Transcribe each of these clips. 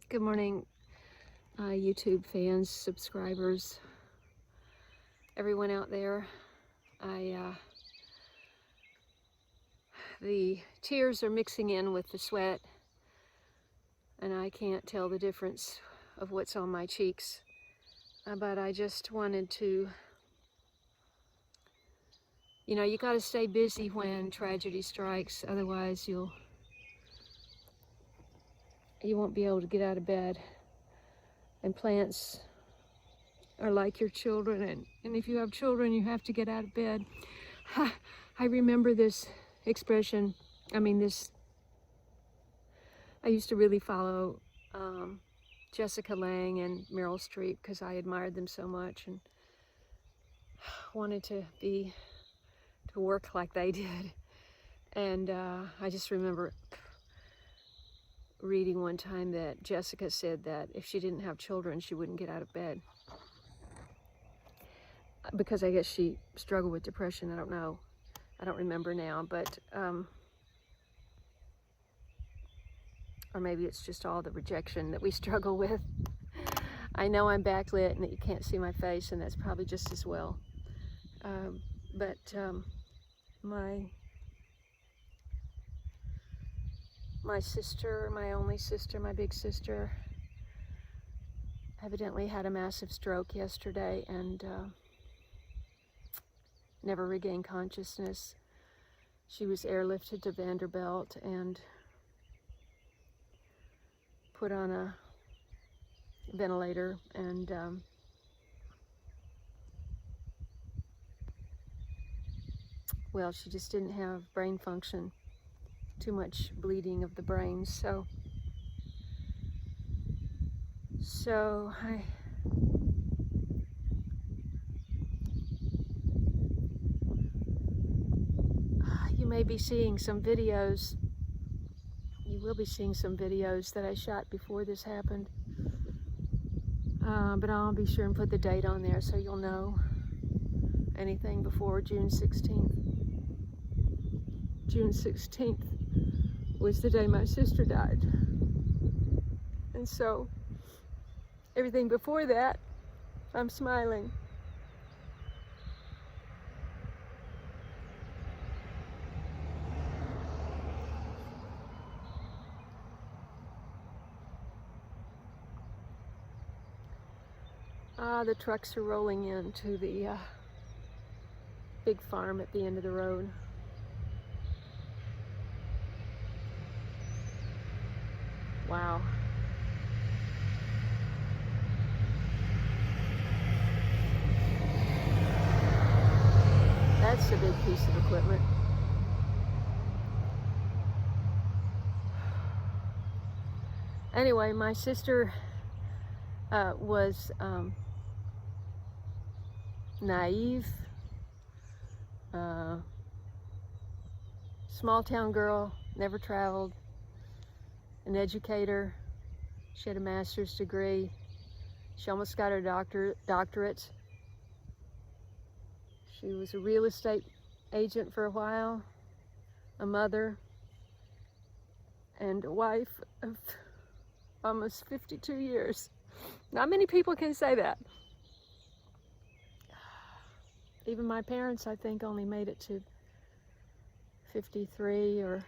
Good morning, YouTube fans, subscribers, everyone out there. The tears are mixing in with the sweat, and I can't tell the difference of what's on my cheeks. But I just wanted to, you got to stay busy when tragedy strikes, otherwise you won't be able to get out of bed. And plants are like your children, and if you have children, you have to get out of bed. I remember this expression. I used to really follow Jessica Lange and Meryl Streep because I admired them so much and wanted to work like they did. And I just remember reading one time that Jessica said that if she didn't have children, she wouldn't get out of bed. Because I guess she struggled with depression. I don't know. I don't remember now, but or maybe it's just all the rejection that we struggle with. I know I'm backlit and that you can't see my face, and that's probably just as well. But my sister, my only sister, my big sister, evidently had a massive stroke yesterday and never regained consciousness. She was airlifted to Vanderbilt and put on a ventilator, and well, she just didn't have brain function, too much bleeding of the brain. So you may be seeing some videos. You will be seeing some videos that I shot before this happened. But I'll be sure and put the date on there so you'll know anything before June 16th. June 16th was the day my sister died. And so everything before that, I'm smiling. The trucks are rolling into the big farm at the end of the road. Wow. That's a big piece of equipment. Anyway, my sister was naive, small town girl, never traveled, an educator. She had a master's degree. She almost got her doctorate. She was a real estate agent for a while, a mother, and a wife of almost 52 years. Not many people can say that. Even my parents, I think, only made it to 53, or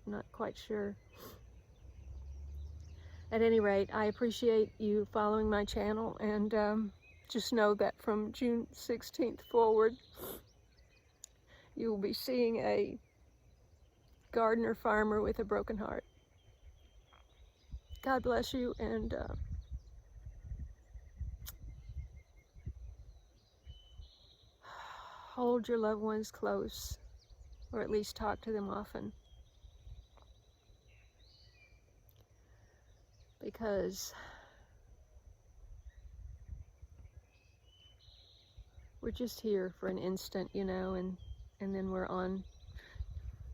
I'm not quite sure. At any rate, I appreciate you following my channel, and just know that from June 16th forward, you will be seeing a gardener farmer with a broken heart. God bless you, and hold your loved ones close, or at least talk to them often. Because we're just here for an instant, and then we're on,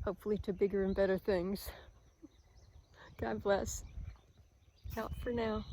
hopefully, to bigger and better things. God bless. Out for now.